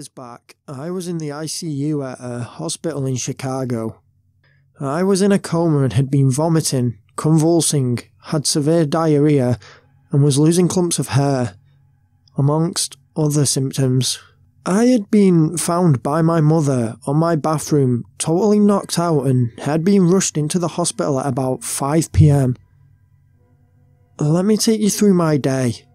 years back, I was in the ICU at a hospital in Chicago. I was in a coma and had been vomiting, convulsing, had severe diarrhea, and was losing clumps of hair, amongst other symptoms. I had been found by my mother on my bathroom, totally knocked out, and had been rushed into the hospital at about 5 PM. Let me take you through my day.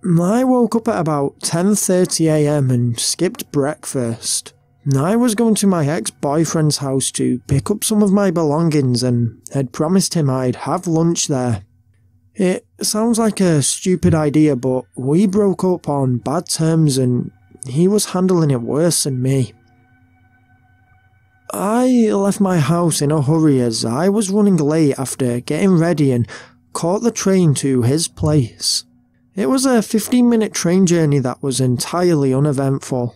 I woke up at about 10:30 AM and skipped breakfast. I was going to my ex-boyfriend's house to pick up some of my belongings and had promised him I'd have lunch there. It sounds like a stupid idea, but we broke up on bad terms and he was handling it worse than me. I left my house in a hurry as I was running late after getting ready and caught the train to his place. It was a 15-minute train journey that was entirely uneventful.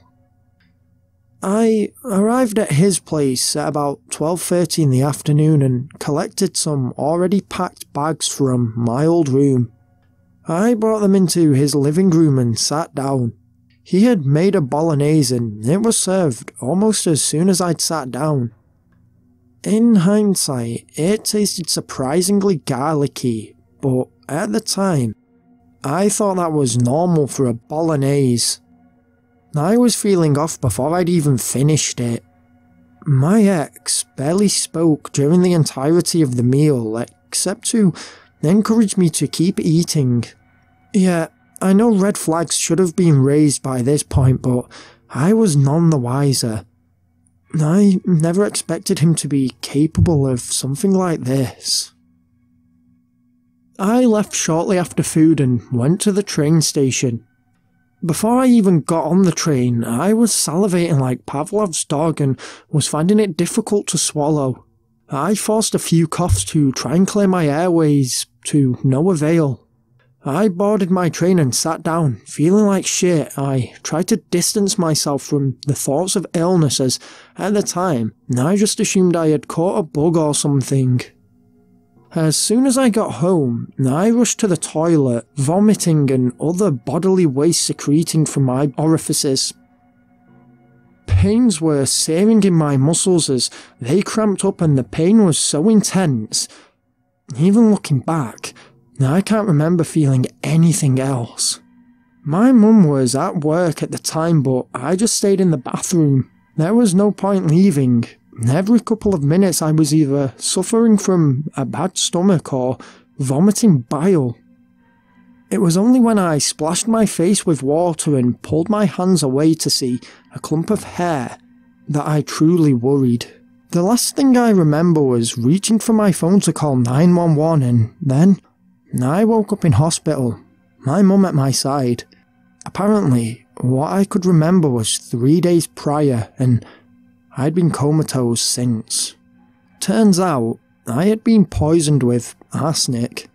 I arrived at his place at about 12:30 in the afternoon and collected some already packed bags from my old room. I brought them into his living room and sat down. He had made a bolognese and it was served almost as soon as I'd sat down. In hindsight, it tasted surprisingly garlicky, but at the time, I thought that was normal for a bolognese. I was feeling off before I'd even finished it. My ex barely spoke during the entirety of the meal, except to encourage me to keep eating. Yeah, I know red flags should have been raised by this point, but I was none the wiser. I never expected him to be capable of something like this. I left shortly after food and went to the train station. Before I even got on the train, I was salivating like Pavlov's dog and was finding it difficult to swallow. I forced a few coughs to try and clear my airways, to no avail. I boarded my train and sat down, feeling like shit. I tried to distance myself from the thoughts of illness as, at the time, I just assumed I had caught a bug or something. As soon as I got home, I rushed to the toilet, vomiting and other bodily waste secreting from my orifices. Pains were searing in my muscles as they cramped up and the pain was so intense. Even looking back, I can't remember feeling anything else. My mum was at work at the time, but I just stayed in the bathroom. There was no point leaving. Every couple of minutes I was either suffering from a bad stomach or vomiting bile. It was only when I splashed my face with water and pulled my hands away to see a clump of hair that I truly worried. The last thing I remember was reaching for my phone to call 911 and then I woke up in hospital, my mum at my side. Apparently, what I could remember was 3 days prior and I'd been comatose since. Turns out, I had been poisoned with arsenic.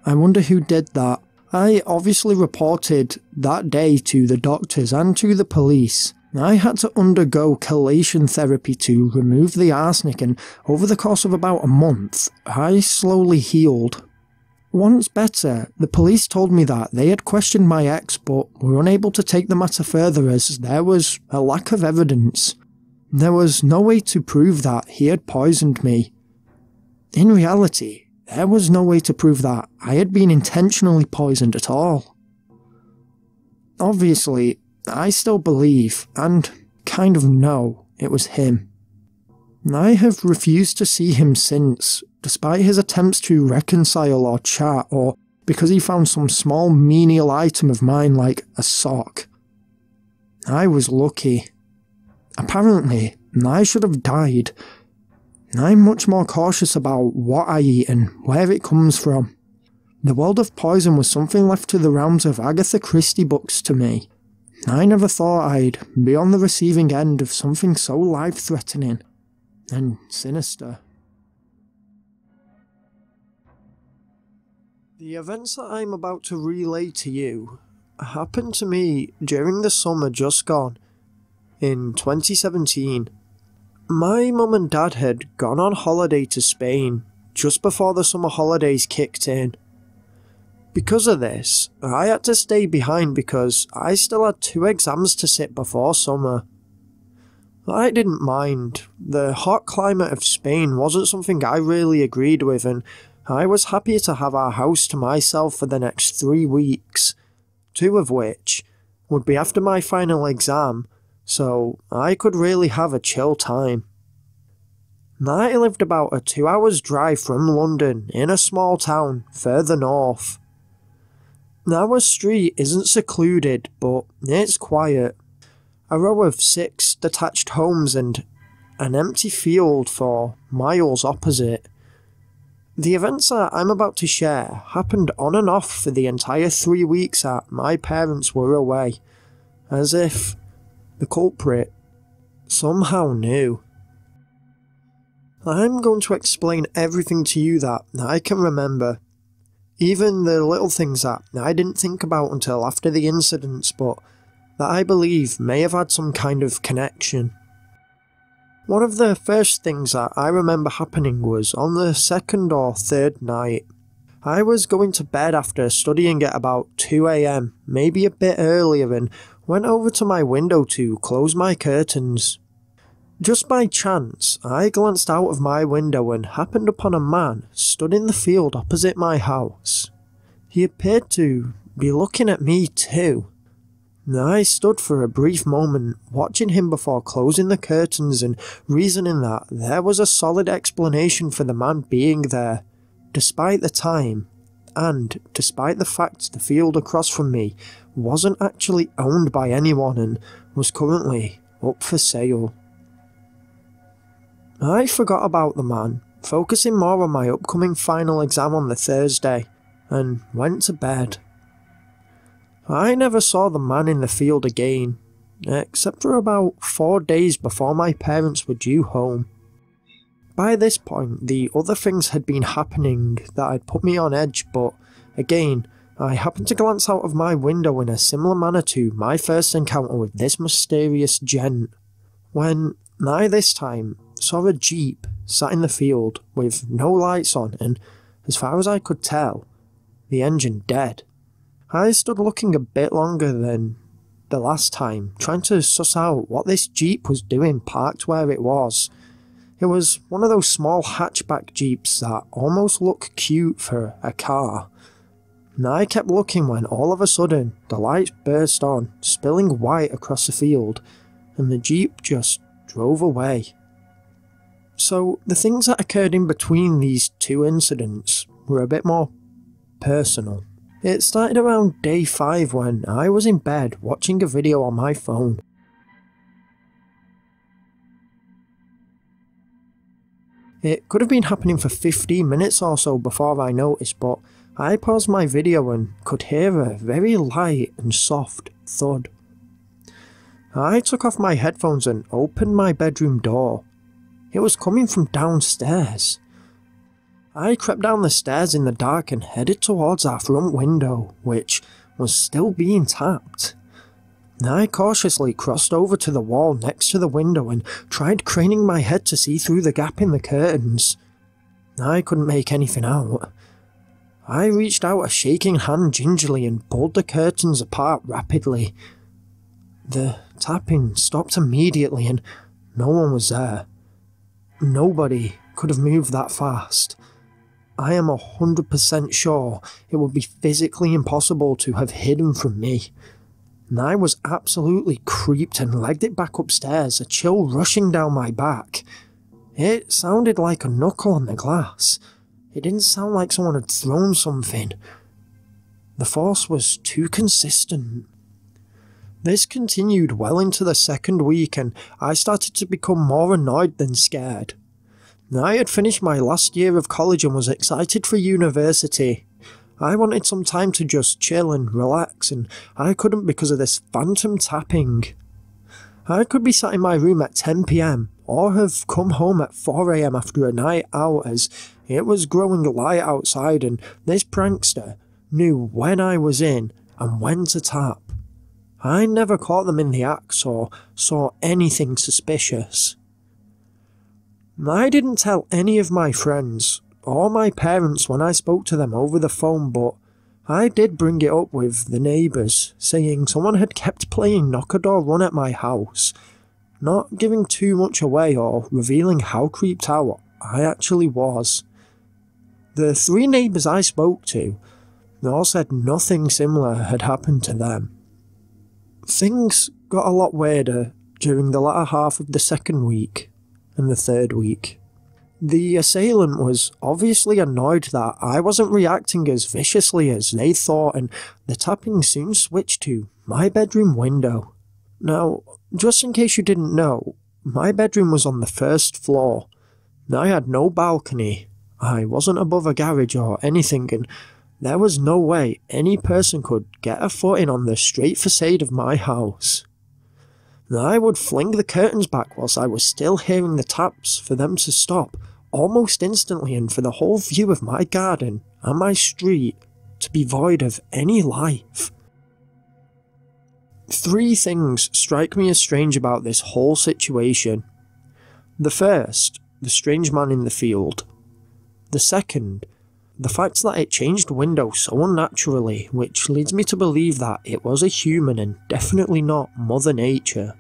I wonder who did that. I obviously reported that day to the doctors and to the police. I had to undergo chelation therapy to remove the arsenic and over the course of about a month, I slowly healed. Once better, the police told me that they had questioned my ex but were unable to take the matter further as there was a lack of evidence. There was no way to prove that he had poisoned me. In reality, there was no way to prove that I had been intentionally poisoned at all. Obviously, I still believe, and kind of know, it was him. I have refused to see him since, despite his attempts to reconcile or chat, or because he found some small menial item of mine like a sock. I was lucky. Apparently, I should have died. I'm much more cautious about what I eat and where it comes from. The world of poison was something left to the realms of Agatha Christie books to me. I never thought I'd be on the receiving end of something so life-threatening and sinister. The events that I'm about to relay to you happened to me during the summer just gone. In 2017, my mum and dad had gone on holiday to Spain just before the summer holidays kicked in. Because of this, I had to stay behind because I still had 2 exams to sit before summer. I didn't mind. The hot climate of Spain wasn't something I really agreed with, and I was happy to have our house to myself for the next 3 weeks, 2 of which would be after my final exam, so I could really have a chill time. I lived about a 2 hours drive from London in a small town further north. Our street isn't secluded, but it's quiet. A row of 6 detached homes and an empty field for miles opposite. The events that I'm about to share happened on and off for the entire 3 weeks that my parents were away, as if the culprit somehow knew. I'm going to explain everything to you that I can remember. Even the little things that I didn't think about until after the incidents, but that I believe may have had some kind of connection. One of the first things that I remember happening was on the 2nd or 3rd night. I was going to bed after studying at about 2 AM, maybe a bit earlier, and went over to my window to close my curtains. Just by chance, I glanced out of my window and happened upon a man stood in the field opposite my house. He appeared to be looking at me too. I stood for a brief moment watching him before closing the curtains and reasoning that there was a solid explanation for the man being there, despite the time, and despite the fact the field across from me wasn't actually owned by anyone and was currently up for sale. I forgot about the man, focusing more on my upcoming final exam on the Thursday, and went to bed. I never saw the man in the field again, except for about 4 days before my parents were due home. By this point, the other things had been happening that had put me on edge, but again, I happened to glance out of my window in a similar manner to my first encounter with this mysterious gent, when I this time saw a jeep sat in the field with no lights on and, as far as I could tell, the engine dead. I stood looking a bit longer than the last time, trying to suss out what this jeep was doing parked where it was. It was one of those small hatchback jeeps that almost look cute for a car. And I kept looking when all of a sudden the lights burst on, spilling white across the field, and the jeep just drove away. So the things that occurred in between these 2 incidents were a bit more personal. It started around day 5 when I was in bed watching a video on my phone. It could have been happening for 15 minutes or so before I noticed, but I paused my video and could hear a very light and soft thud. I took off my headphones and opened my bedroom door. It was coming from downstairs. I crept down the stairs in the dark and headed towards our front window, which was still being tapped. I cautiously crossed over to the wall next to the window and tried craning my head to see through the gap in the curtains. I couldn't make anything out. I reached out a shaking hand gingerly and pulled the curtains apart rapidly. The tapping stopped immediately and no one was there. Nobody could have moved that fast. I am 100% sure it would be physically impossible to have hidden from me. And I was absolutely creeped and legged it back upstairs, a chill rushing down my back. It sounded like a knuckle on the glass. It didn't sound like someone had thrown something. The force was too consistent. This continued well into the 2nd week and I started to become more annoyed than scared. I had finished my last year of college and was excited for university. I wanted some time to just chill and relax, and I couldn't because of this phantom tapping. I could be sat in my room at 10 PM or have come home at 4 AM after a night out, as it was growing light outside and this prankster knew when I was in and when to tap. I never caught them in the act or saw anything suspicious. I didn't tell any of my friends or my parents when I spoke to them over the phone, but I did bring it up with the neighbours, saying someone had kept playing knock-a-door run at my house, not giving too much away or revealing how creeped out I actually was. The 3 neighbours I spoke to, they all said nothing similar had happened to them. Things got a lot weirder during the latter half of the 2nd week and the 3rd week. The assailant was obviously annoyed that I wasn't reacting as viciously as they thought, and the tapping soon switched to my bedroom window. Now, just in case you didn't know, my bedroom was on the 1st floor. I had no balcony, I wasn't above a garage or anything, and there was no way any person could get a footing on the straight facade of my house. I would fling the curtains back whilst I was still hearing the taps for them to stop almost instantly, and for the whole view of my garden and my street to be void of any life. 3 things strike me as strange about this whole situation. The first, the strange man in the field. The second, the fact that it changed window so unnaturally, which leads me to believe that it was a human and definitely not Mother Nature.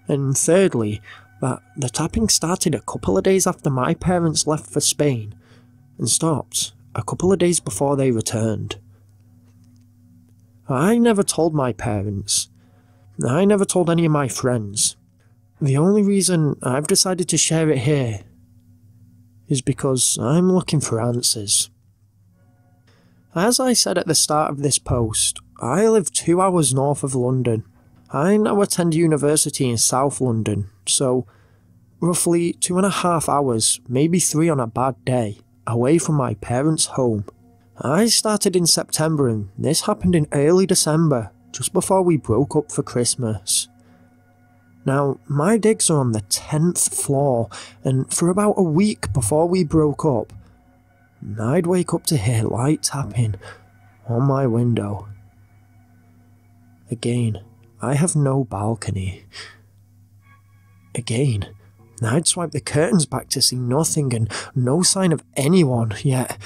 And thirdly, that the tapping started a couple of days after my parents left for Spain, and stopped a couple of days before they returned. I never told my parents. I never told any of my friends. The only reason I've decided to share it here is because I'm looking for answers. As I said at the start of this post, I live 2 hours north of London. I now attend university in South London, so roughly 2.5 hours, maybe 3 on a bad day, away from my parents' home. I started in September and this happened in early December, just before we broke up for Christmas. Now, my digs are on the 10th floor, and for about a week before we broke up, I'd wake up to hear light tapping on my window. Again, I have no balcony. Again, I'd swipe the curtains back to see nothing and no sign of anyone, yet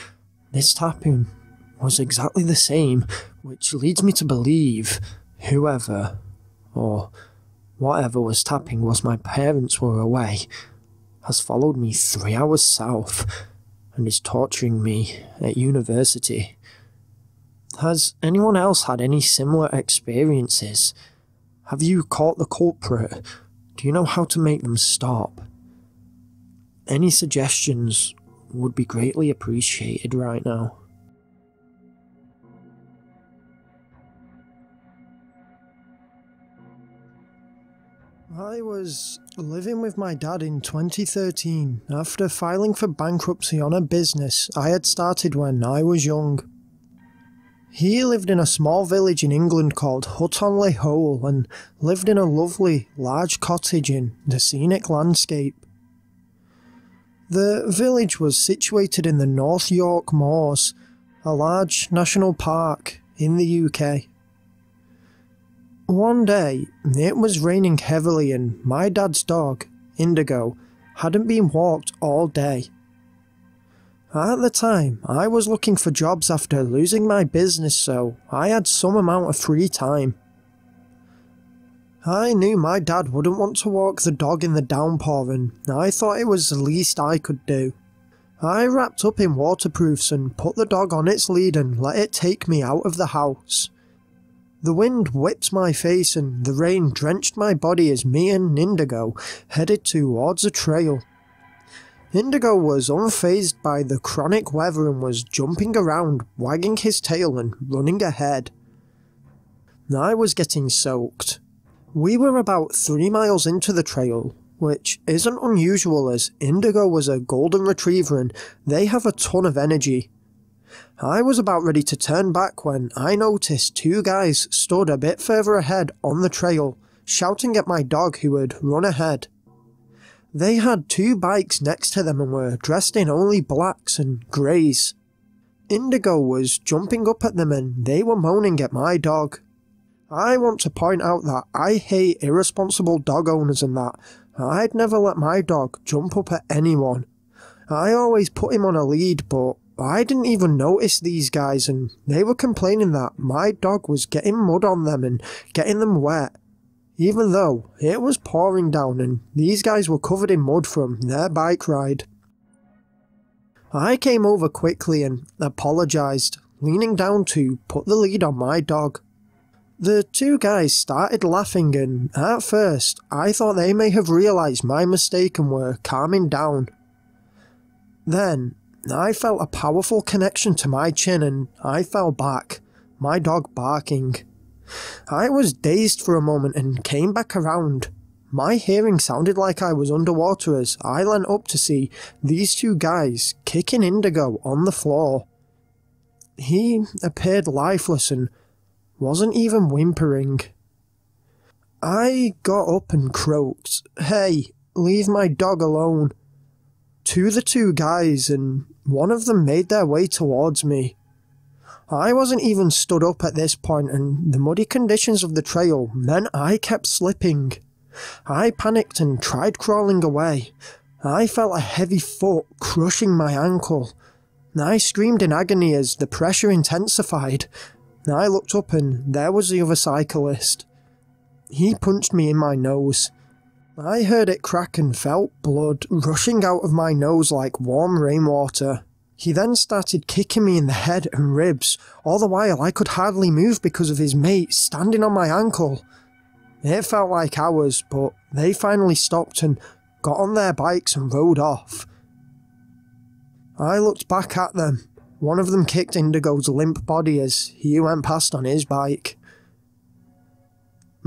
this tapping was exactly the same, which leads me to believe whoever, or whatever was tapping whilst my parents were away, has followed me 3 hours south and is torturing me at university. Has anyone else had any similar experiences? Have you caught the culprit? Do you know how to make them stop? Any suggestions would be greatly appreciated right now. I was living with my dad in 2013 after filing for bankruptcy on a business I had started when I was young. He lived in a small village in England called Hut-on-le-Hole and lived in a lovely, large cottage in the scenic landscape. The village was situated in the North York Moors, a large national park in the UK. One day, it was raining heavily and my dad's dog, Indigo, hadn't been walked all day. At the time, I was looking for jobs after losing my business, so I had some amount of free time. I knew my dad wouldn't want to walk the dog in the downpour, and I thought it was the least I could do. I wrapped up in waterproofs and put the dog on its lead and let it take me out of the house. The wind whipped my face and the rain drenched my body as me and Indigo headed towards a trail. Indigo was unfazed by the chronic weather and was jumping around, wagging his tail and running ahead. I was getting soaked. We were about 3 miles into the trail, which isn't unusual as Indigo was a golden retriever and they have a ton of energy. I was about ready to turn back when I noticed 2 guys stood a bit further ahead on the trail, shouting at my dog who had run ahead. They had 2 bikes next to them and were dressed in only blacks and greys. Indigo was jumping up at them and they were moaning at my dog. I want to point out that I hate irresponsible dog owners and that I'd never let my dog jump up at anyone. I always put him on a lead, but I didn't even notice these guys, and they were complaining that my dog was getting mud on them and getting them wet, even though it was pouring down and these guys were covered in mud from their bike ride. I came over quickly and apologised, leaning down to put the lead on my dog. The two guys started laughing, and at first I thought they may have realised my mistake and were calming down. Then I felt a powerful connection to my chin and I fell back, my dog barking. I was dazed for a moment and came back around. My hearing sounded like I was underwater as I leant up to see these two guys kicking Indigo on the floor. He appeared lifeless and wasn't even whimpering. I got up and croaked, "Hey, leave my dog alone," to the two guys, and one of them made their way towards me. I wasn't even stood up at this point, and the muddy conditions of the trail meant I kept slipping. I panicked and tried crawling away. I felt a heavy foot crushing my ankle. I screamed in agony as the pressure intensified. I looked up and there was the other cyclist. He punched me in my nose. I heard it crack and felt blood rushing out of my nose like warm rainwater. He then started kicking me in the head and ribs, all the while I could hardly move because of his mate standing on my ankle. It felt like hours, but they finally stopped and got on their bikes and rode off. I looked back at them. One of them kicked Indigo's limp body as he went past on his bike.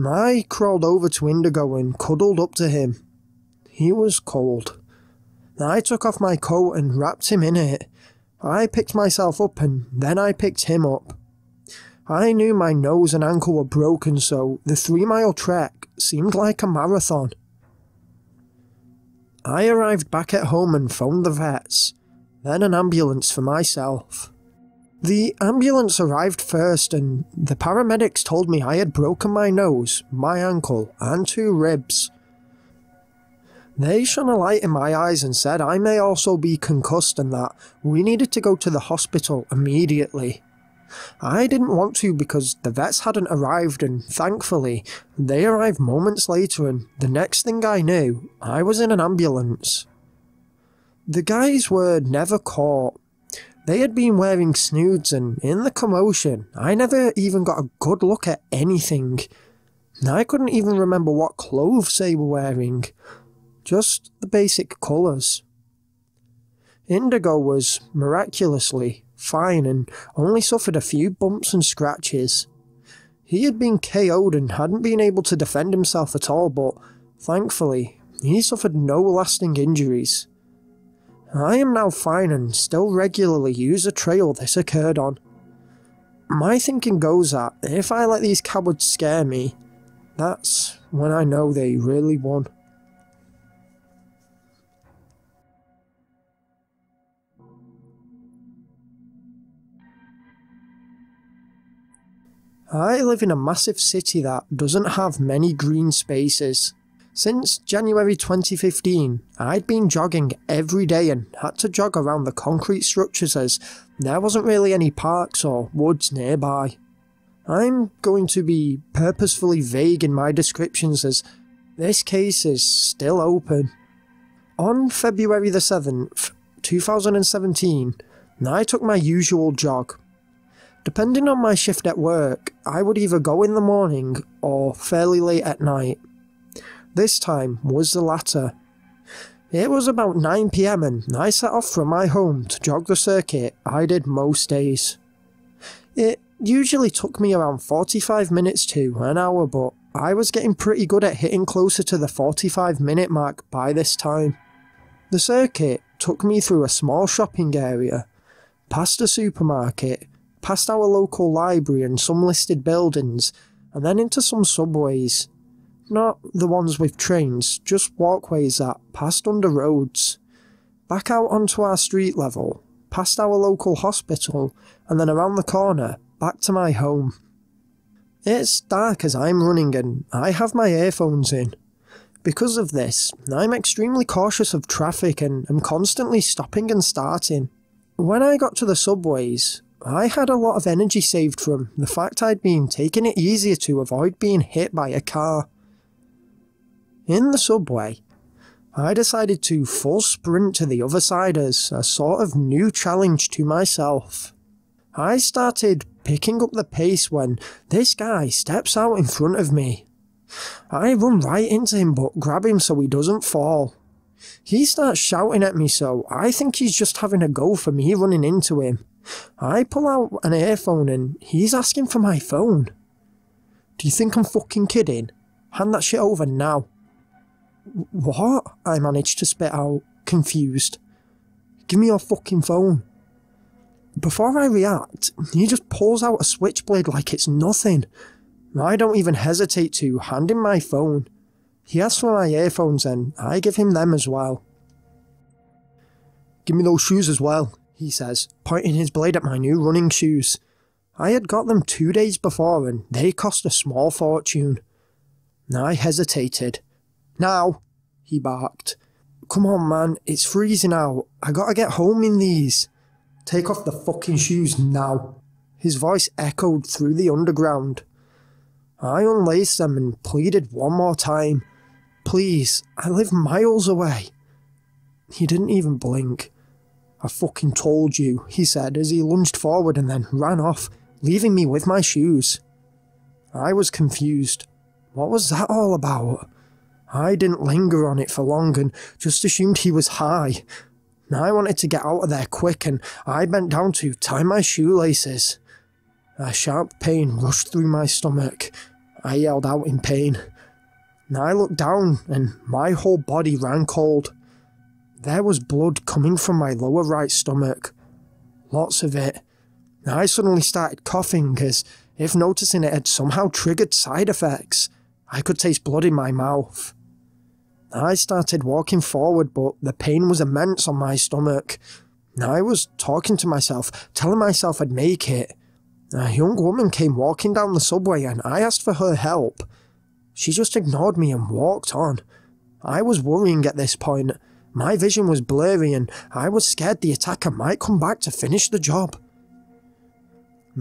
I crawled over to Indigo and cuddled up to him. He was cold. I took off my coat and wrapped him in it. I picked myself up and then I picked him up. I knew my nose and ankle were broken, so the 3-mile trek seemed like a marathon. I arrived back at home and phoned the vets, then an ambulance for myself. The ambulance arrived first and the paramedics told me I had broken my nose, my ankle and 2 ribs. They shone a light in my eyes and said I may also be concussed and that we needed to go to the hospital immediately. I didn't want to because the vets hadn't arrived, and thankfully they arrived moments later, and the next thing I knew, I was in an ambulance. The guys were never caught. They had been wearing snoods, and in the commotion I never even got a good look at anything. I couldn't even remember what clothes they were wearing, just the basic colours. Indigo was miraculously fine and only suffered a few bumps and scratches. He had been KO'd and hadn't been able to defend himself at all, but thankfully he suffered no lasting injuries. I am now fine and still regularly use the trail this occurred on. My thinking goes that if I let these cowards scare me, that's when I know they really won. I live in a massive city that doesn't have many green spaces. Since January 2015, I'd been jogging every day and had to jog around the concrete structures as there wasn't really any parks or woods nearby. I'm going to be purposefully vague in my descriptions as this case is still open. On February the 7th, 2017, I took my usual jog. Depending on my shift at work, I would either go in the morning or fairly late at night. This time was the latter. It was about 9 PM and I set off from my home to jog the circuit I did most days. It usually took me around 45 minutes to an hour, but I was getting pretty good at hitting closer to the 45-minute mark by this time. The circuit took me through a small shopping area, past a supermarket, past our local library and some listed buildings, and then into some subways. Not the ones with trains, just walkways that passed under roads. Back out onto our street level, past our local hospital, and then around the corner, back to my home. It's dark as I'm running and I have my earphones in. Because of this, I'm extremely cautious of traffic and am constantly stopping and starting. When I got to the subways, I had a lot of energy saved from the fact I'd been taking it easier to avoid being hit by a car. In the subway, I decided to full sprint to the other side as a sort of new challenge to myself. I started picking up the pace when this guy steps out in front of me. I run right into him but grab him so he doesn't fall. He starts shouting at me, so I think he's just having a go for me running into him. I pull out an earphone and he's asking for my phone. Do you think I'm fucking kidding? Hand that shit over now. What? I managed to spit out, confused. Give me your fucking phone. Before I react, he just pulls out a switchblade like it's nothing. I don't even hesitate to hand him my phone. He asks for my earphones and I give him them as well. Give me those shoes as well, he says, pointing his blade at my new running shoes. I had got them 2 days before and they cost a small fortune. I hesitated. Now, he barked. Come on man, it's freezing out. I gotta get home in these. Take off the fucking shoes now. His voice echoed through the underground. I unlaced them and pleaded one more time. Please, I live miles away. He didn't even blink. I fucking told you, he said as he lunged forward and then ran off, leaving me with my shoes. I was confused. What was that all about? I didn't linger on it for long and just assumed he was high. I wanted to get out of there quick and I bent down to tie my shoelaces. A sharp pain rushed through my stomach. I yelled out in pain. I looked down and my whole body ran cold. There was blood coming from my lower right stomach. Lots of it. I suddenly started coughing as if noticing it had somehow triggered side effects. I could taste blood in my mouth. I started walking forward, but the pain was immense on my stomach. I was talking to myself, telling myself I'd make it. A young woman came walking down the subway and I asked for her help. She just ignored me and walked on. I was worrying at this point. My vision was blurry and I was scared the attacker might come back to finish the job.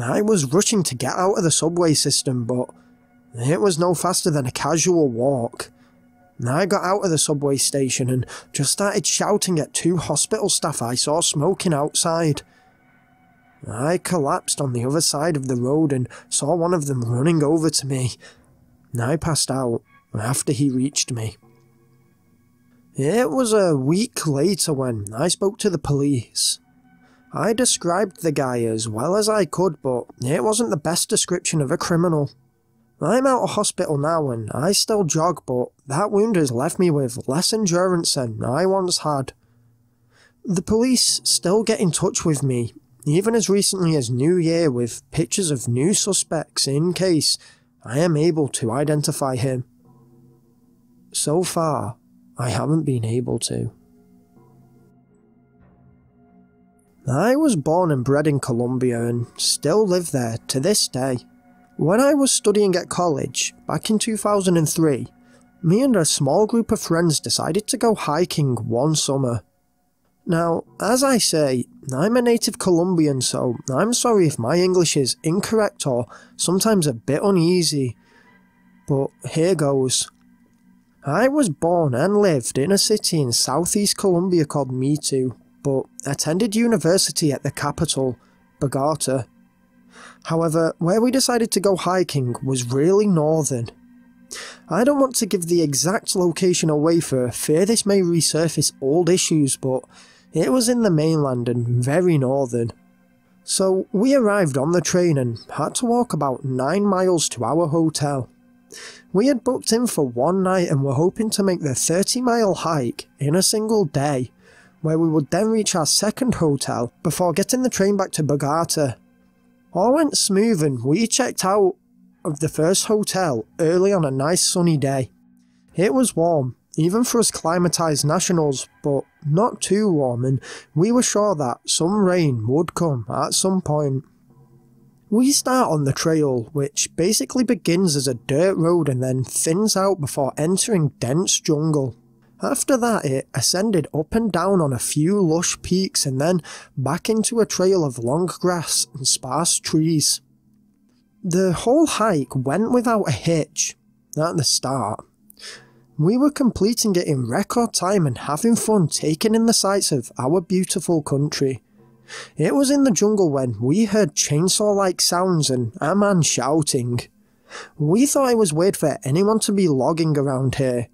I was rushing to get out of the subway system, but it was no faster than a casual walk. I got out of the subway station and just started shouting at 2 hospital staff I saw smoking outside. I collapsed on the other side of the road and saw one of them running over to me. I passed out after he reached me. It was a week later when I spoke to the police. I described the guy as well as I could, but it wasn't the best description of a criminal. I'm out of hospital now and I still jog, but that wound has left me with less endurance than I once had. The police still get in touch with me, even as recently as New Year, with pictures of new suspects in case I am able to identify him. So far, I haven't been able to. I was born and bred in Colombia and still live there to this day. When I was studying at college, back in 2003, me and a small group of friends decided to go hiking one summer. Now, as I say, I'm a native Colombian, so I'm sorry if my English is incorrect or sometimes a bit uneasy, but here goes. I was born and lived in a city in southeast Colombia called Mitu, but attended university at the capital, Bogota. However, where we decided to go hiking was really northern. I don't want to give the exact location away for fear this may resurface old issues, but it was in the mainland and very northern. So we arrived on the train and had to walk about 9 miles to our hotel. We had booked in for one night and were hoping to make the 30-mile hike in a single day, where we would then reach our second hotel before getting the train back to Bogota. All went smooth and we checked out of the first hotel early on a nice sunny day. It was warm, even for us climatised nationals, but not too warm, and we were sure that some rain would come at some point. We start on the trail, which basically begins as a dirt road and then thins out before entering dense jungle. After that it ascended up and down on a few lush peaks and then back into a trail of long grass and sparse trees. The whole hike went without a hitch at the start. We were completing it in record time and having fun taking in the sights of our beautiful country. It was in the jungle when we heard chainsaw-like sounds and a man shouting. We thought it was weird for anyone to be logging around here.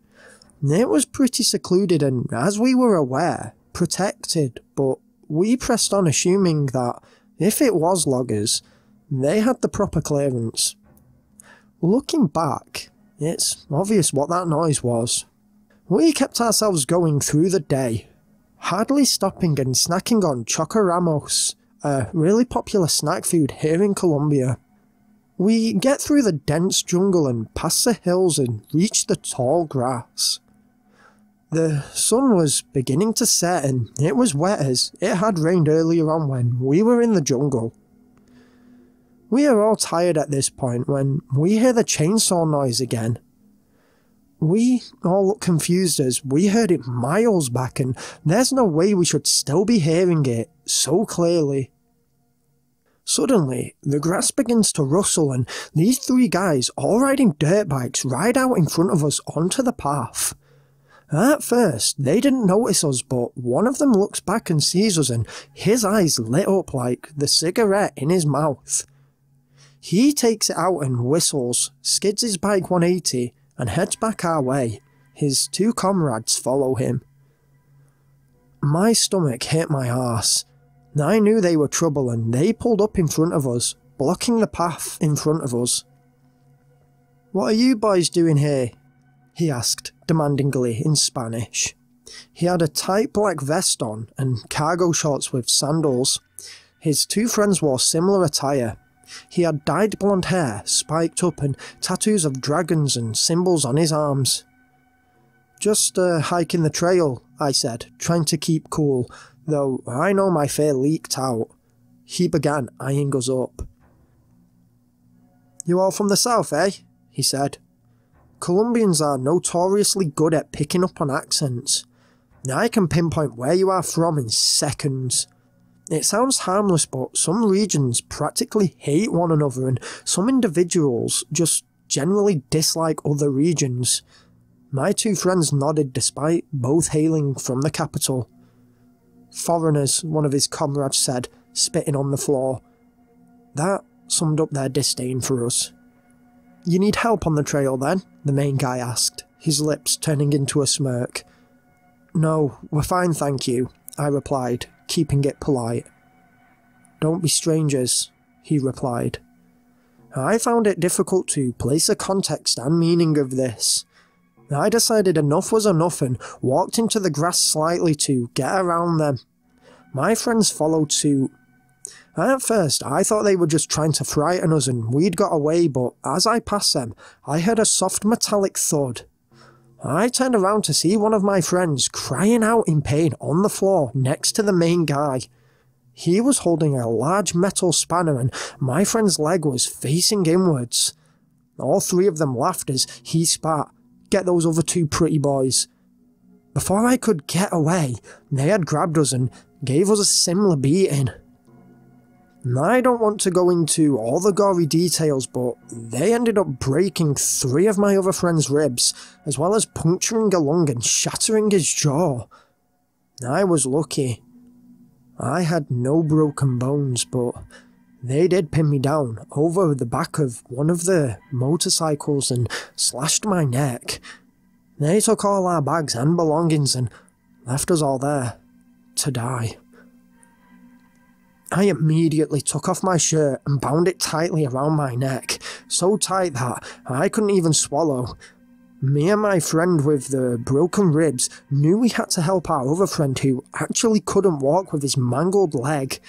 It was pretty secluded and, as we were aware, protected, but we pressed on assuming that, if it was loggers, they had the proper clearance. Looking back, it's obvious what that noise was. We kept ourselves going through the day, hardly stopping and snacking on chocoramos, a really popular snack food here in Colombia. We get through the dense jungle and past the hills and reach the tall grass. The sun was beginning to set and it was wet as it had rained earlier on when we were in the jungle. We are all tired at this point when we hear the chainsaw noise again. We all look confused as we heard it miles back and there's no way we should still be hearing it so clearly. Suddenly, the grass begins to rustle and these three guys, all riding dirt bikes, ride out in front of us onto the path. At first, they didn't notice us, but one of them looks back and sees us and his eyes lit up like the cigarette in his mouth. He takes it out and whistles, skids his bike 180 and heads back our way. His two comrades follow him. My stomach hit my arse. I knew they were trouble and they pulled up in front of us, blocking the path in front of us. "What are you boys doing here?" he asked demandingly in Spanish. He had a tight black vest on and cargo shorts with sandals. His two friends wore similar attire. He had dyed blonde hair, spiked up, and tattoos of dragons and symbols on his arms. "Just hiking the trail," I said, trying to keep cool, though I know my fear leaked out. He began eyeing us up. "You all from the south, eh?" he said. Colombians are notoriously good at picking up on accents. I can pinpoint where you are from in seconds. It sounds harmless, but some regions practically hate one another and some individuals just generally dislike other regions. My two friends nodded despite both hailing from the capital. "Foreigners," one of his comrades said, spitting on the floor. That summed up their disdain for us. "You need help on the trail then?" the main guy asked, his lips turning into a smirk. "No, we're fine thank you," I replied, keeping it polite. "Don't be strangers," he replied. I found it difficult to place the context and meaning of this. I decided enough was enough and walked into the grass slightly to get around them. My friends followed suit. At first, I thought they were just trying to frighten us and we'd got away, but as I passed them, I heard a soft metallic thud. I turned around to see one of my friends crying out in pain on the floor next to the main guy. He was holding a large metal spanner and my friend's leg was facing inwards. All three of them laughed as he spat, "Get those other two pretty boys." Before I could get away, they had grabbed us and gave us a similar beating. I don't want to go into all the gory details, but they ended up breaking three of my other friend's ribs, as well as puncturing a lung and shattering his jaw. I was lucky. I had no broken bones, but they did pin me down over the back of one of the motorcycles and slashed my neck. They took all our bags and belongings and left us all there to die. I immediately took off my shirt and bound it tightly around my neck, so tight that I couldn't even swallow. Me and my friend with the broken ribs knew we had to help our other friend who actually couldn't walk with his mangled leg.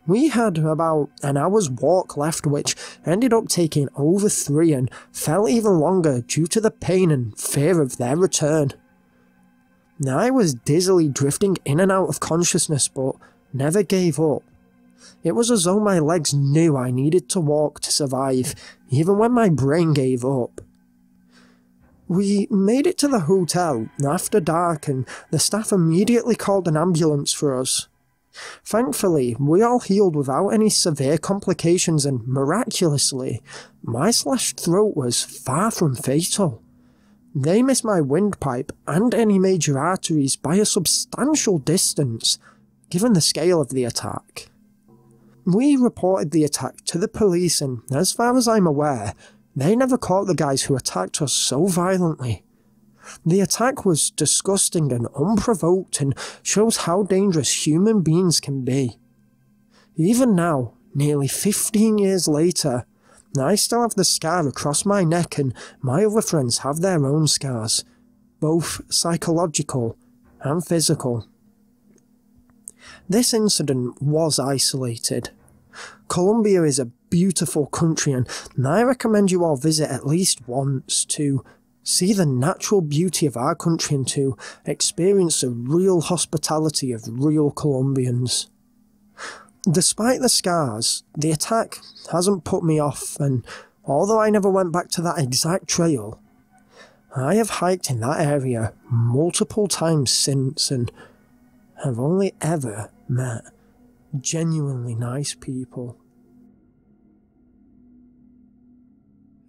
We had about an hour's walk left, which ended up taking over 3 and felt even longer due to the pain and fear of their return. I was dizzily drifting in and out of consciousness, but never gave up. It was as though my legs knew I needed to walk to survive, even when my brain gave up. We made it to the hotel after dark and the staff immediately called an ambulance for us. Thankfully, we all healed without any severe complications and miraculously, my slashed throat was far from fatal. They missed my windpipe and any major arteries by a substantial distance, given the scale of the attack. We reported the attack to the police and, as far as I'm aware, they never caught the guys who attacked us so violently. The attack was disgusting and unprovoked and shows how dangerous human beings can be. Even now, nearly 15 years later, I still have the scar across my neck and my other friends have their own scars, both psychological and physical. This incident was isolated. Colombia is a beautiful country and I recommend you all visit at least once to see the natural beauty of our country and to experience the real hospitality of real Colombians. Despite the scars, the attack hasn't put me off, and although I never went back to that exact trail, I have hiked in that area multiple times since and have only ever met genuinely nice people.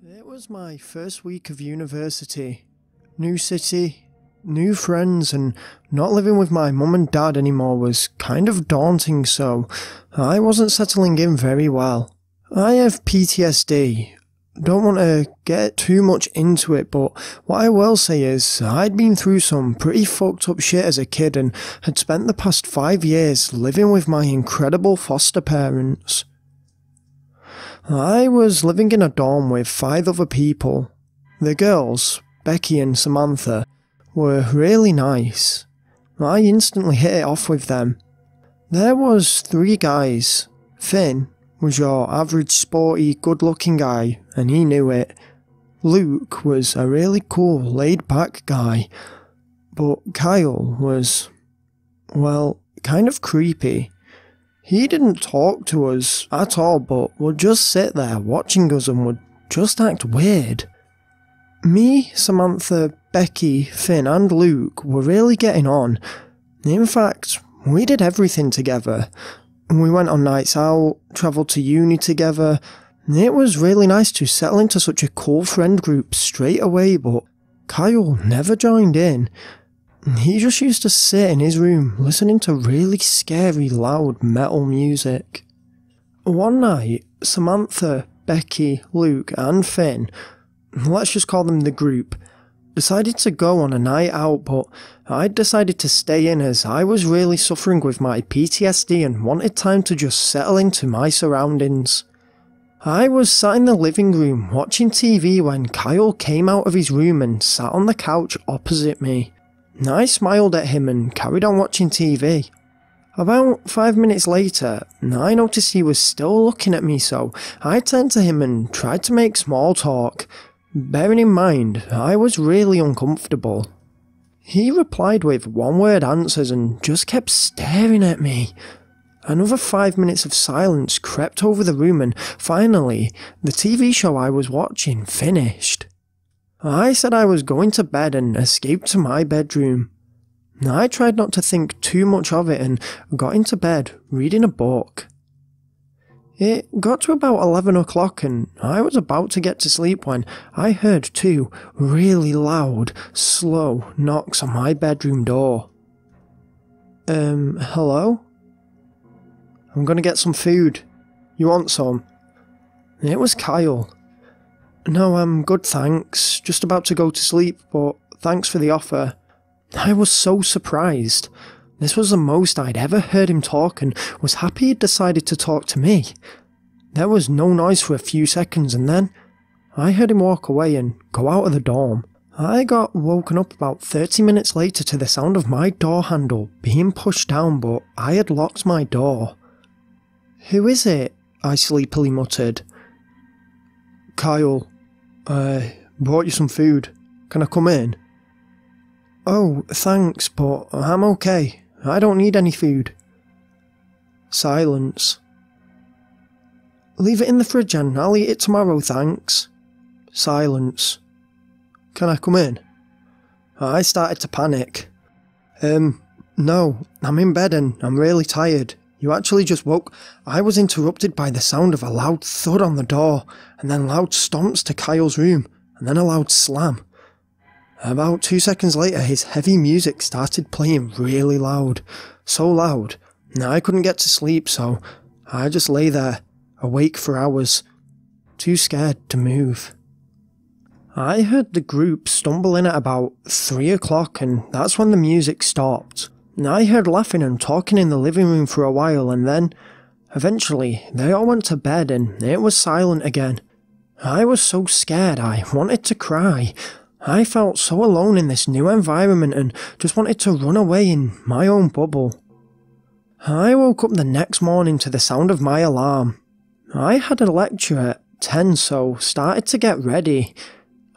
It was my first week of university. New city, new friends, and not living with my mum and dad anymore was kind of daunting, so I wasn't settling in very well. I have PTSD. Don't want to get too much into it, but what I will say is I'd been through some pretty fucked up shit as a kid and had spent the past 5 years living with my incredible foster parents. I was living in a dorm with 5 other people. The girls, Becky and Samantha, were really nice. I instantly hit it off with them. There was 3 guys. Finn was your average sporty, good-looking guy, and he knew it. Luke was a really cool, laid-back guy. But Kyle was, well, kind of creepy. He didn't talk to us at all, but would just sit there watching us and would just act weird. Me, Samantha, Becky, Finn and Luke were really getting on. In fact, we did everything together. We went on nights out, travelled to uni together. It was really nice to settle into such a cool friend group straight away, but Kyle never joined in. He just used to sit in his room listening to really scary loud metal music. One night, Samantha, Becky, Luke and Finn, let's just call them the group, decided to go on a night out, but I decided to stay in as I was really suffering with my PTSD and wanted time to just settle into my surroundings. I was sat in the living room watching TV when Kyle came out of his room and sat on the couch opposite me. I smiled at him and carried on watching TV. About 5 minutes later, I noticed he was still looking at me, so I turned to him and tried to make small talk. Bearing in mind, I was really uncomfortable. He replied with one-word answers and just kept staring at me. Another 5 minutes of silence crept over the room and finally, the TV show I was watching finished. I said I was going to bed and escaped to my bedroom. I tried not to think too much of it and got into bed reading a book. It got to about 11 o'clock and I was about to get to sleep when I heard 2 really loud, slow knocks on my bedroom door. Hello? I'm gonna get some food. You want some? It was Kyle. No, I'm good thanks. Just about to go to sleep, but thanks for the offer. I was so surprised. This was the most I'd ever heard him talk and was happy he'd decided to talk to me. There was no noise for a few seconds and then I heard him walk away and go out of the dorm. I got woken up about 30 minutes later to the sound of my door handle being pushed down, but I had locked my door. Who is it? I sleepily muttered. Kyle, I brought you some food. Can I come in? Oh, thanks, but I'm okay. I don't need any food. Silence. Leave it in the fridge and I'll eat it tomorrow, thanks. Silence. Can I come in? I started to panic. No, I'm in bed and I'm really tired. You actually just woke. I was interrupted by the sound of a loud thud on the door, and then loud stomps to Kyle's room, and then a loud slam. About 2 seconds later, his heavy music started playing really loud. So loud, I couldn't get to sleep, so I just lay there, awake for hours, too scared to move. I heard the group stumble in at about 3 o'clock, and that's when the music stopped. I heard laughing and talking in the living room for a while, and then, eventually, they all went to bed and it was silent again. I was so scared I wanted to cry. I felt so alone in this new environment and just wanted to run away in my own bubble. I woke up the next morning to the sound of my alarm. I had a lecture at 10, so started to get ready.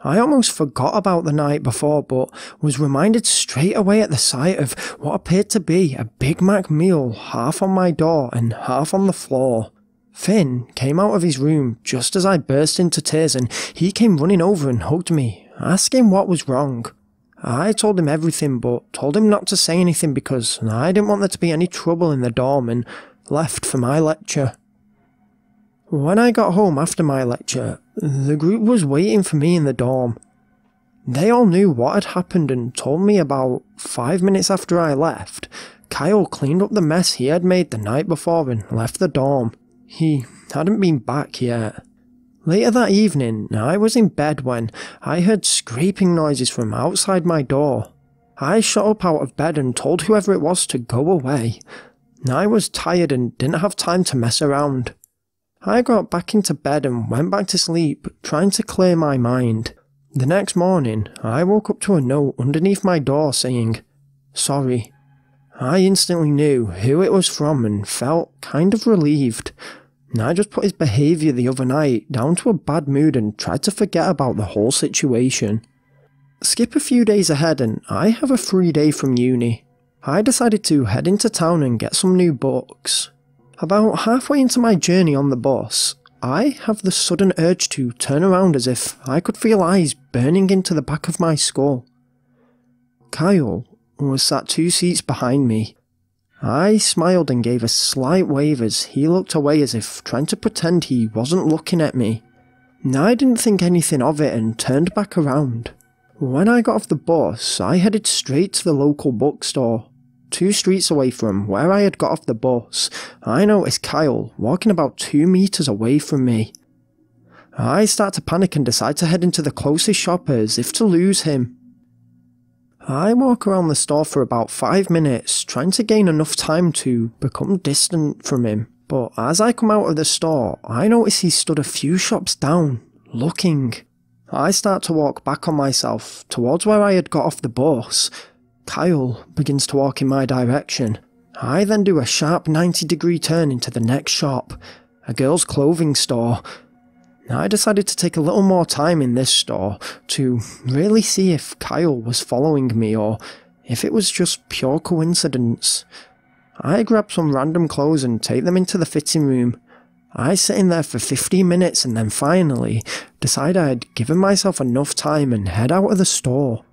I almost forgot about the night before, but was reminded straight away at the sight of what appeared to be a Big Mac meal, half on my door and half on the floor. Finn came out of his room just as I burst into tears, and he came running over and hugged me, asking what was wrong. I told him everything, but told him not to say anything because I didn't want there to be any trouble in the dorm, and left for my lecture. When I got home after my lecture, the group was waiting for me in the dorm. They all knew what had happened and told me about 5 minutes after I left, Kyle cleaned up the mess he had made the night before and left the dorm. He hadn't been back yet. Later that evening, I was in bed when I heard scraping noises from outside my door. I shot up out of bed and told whoever it was to go away. I was tired and didn't have time to mess around. I got back into bed and went back to sleep, trying to clear my mind. The next morning, I woke up to a note underneath my door saying, "Sorry." I instantly knew who it was from and felt kind of relieved. I just put his behaviour the other night down to a bad mood and tried to forget about the whole situation. Skip a few days ahead and I have a free day from uni. I decided to head into town and get some new books. About halfway into my journey on the bus, I have the sudden urge to turn around as if I could feel eyes burning into the back of my skull. Kyle was sat 2 seats behind me. I smiled and gave a slight wave as he looked away as if trying to pretend he wasn't looking at me. I didn't think anything of it and turned back around. When I got off the bus, I headed straight to the local bookstore. 2 streets away from where I had got off the bus, I noticed Kyle walking about 2 meters away from me. I start to panic and decide to head into the closest shop as if to lose him. I walk around the store for about 5 minutes, trying to gain enough time to become distant from him. But as I come out of the store, I notice he stood a few shops down, looking. I start to walk back on myself, towards where I had got off the bus. Kyle begins to walk in my direction. I then do a sharp 90-degree turn into the next shop, a girl's clothing store. I decided to take a little more time in this store to really see if Kyle was following me or if it was just pure coincidence. I grab some random clothes and take them into the fitting room. I sit in there for 15 minutes and then finally decide I had given myself enough time and head out of the store.